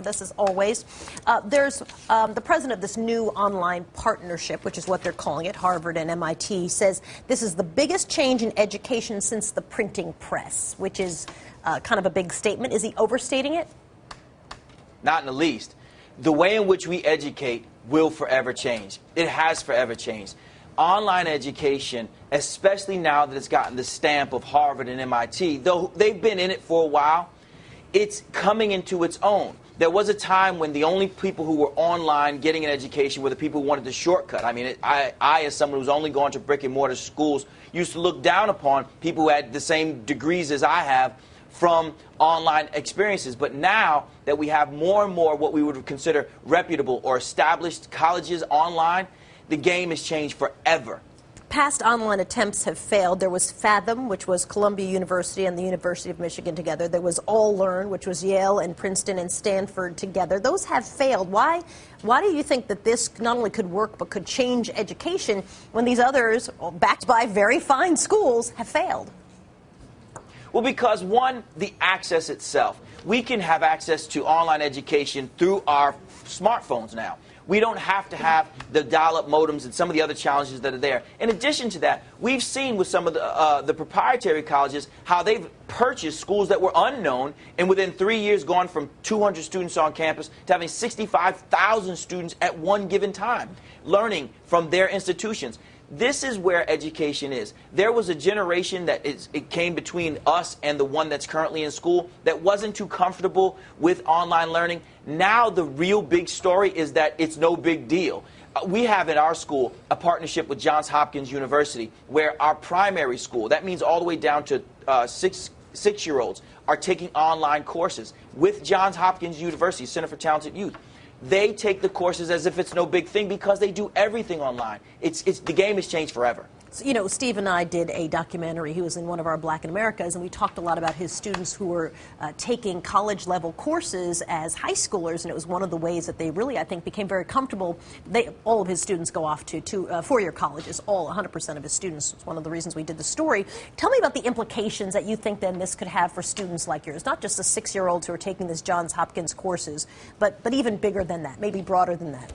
This as always. There's the president of this new online partnership, which is what they're calling it, Harvard and MIT, says this is the biggest change in education since the printing press, which is kind of a big statement. Is he overstating it? Not in the least. The way in which we educate will forever change. It has forever changed. Online education, especially now that it's gotten the stamp of Harvard and MIT, though they've been in it for a while, it's coming into its own. There was a time when the only people who were online getting an education were the people who wanted the shortcut. I mean, I as someone who's only gone to brick and mortar schools, used to look down upon people who had the same degrees as I have from online experiences. But now that we have more and more what we would consider reputable or established colleges online, the game has changed forever. Past online attempts have failed. There was Fathom, which was Columbia University and the University of Michigan together. There was All Learn, which was Yale and Princeton and Stanford together. Those have failed. Why do you think that this not only could work but could change education when these others, backed by very fine schools, have failed? Well, because one, the access itself. We can have access to online education through our smartphones now. We don't have to have the dial-up modems and some of the other challenges that are there. In addition to that, we've seen with some of the proprietary colleges how they've purchased schools that were unknown and within 3 years gone from 200 students on campus to having 65,000 students at one given time learning from their institutions. This is where education is. There was a generation that it came between us and the one that's currently in school that wasn't too comfortable with online learning. Now the real big story is that it's no big deal. We have at our school a partnership with Johns Hopkins University where our primary school, that means all the way down to six-year-olds, are taking online courses with Johns Hopkins University Center for Talented Youth. They take the courses as if it's no big thing because they do everything online. The game has changed forever. So, you know, Steve and I did a documentary. He was in one of our Black in Americas, and we talked a lot about his students who were taking college-level courses as high schoolers, and it was one of the ways that they really, I think, became very comfortable. All of his students go off to four-year colleges, 100% of his students. It's one of the reasons we did the story. Tell me about the implications that you think then this could have for students like yours, not just the 6-year-olds who are taking this Johns Hopkins courses, but even bigger than that, maybe broader than that.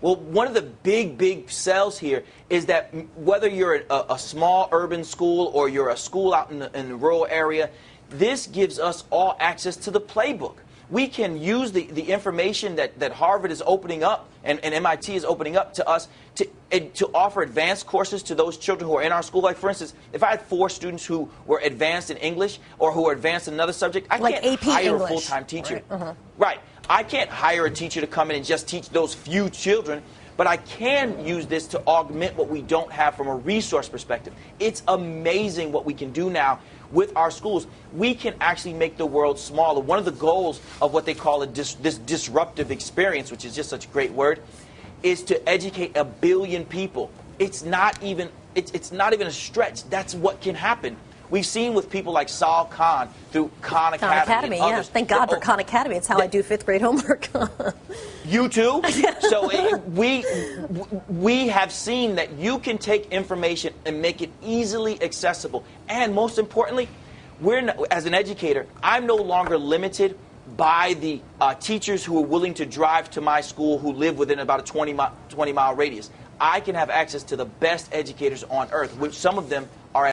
Well, one of the big sells here is that whether you're a small urban school or you're a school out in the rural area, this gives us all access to the playbook. We can use the information that Harvard is opening up and MIT is opening up to us to offer advanced courses to those children who are in our school. Like, for instance, if I had 4 students who were advanced in English or who are advanced in another subject, I like can't AP hire English. a full-time teacher. Right. Right. I can't hire a teacher to come in and just teach those few children, but I can use this to augment what we don't have from a resource perspective. It's amazing what we can do now with our schools. We can actually make the world smaller. One of the goals of what they call this disruptive experience, which is just such a great word, is to educate 1 billion people. It's not even a stretch. That's what can happen. We've seen with people like Sal Khan through Khan Academy and others. Yeah. Thank God for Khan Academy. It's how I do 5th grade homework. You too? So we have seen that you can take information and make it easily accessible. And most importantly, as an educator, I'm no longer limited by the teachers who are willing to drive to my school who live within about a 20-mile radius. I can have access to the best educators on earth, which some of them are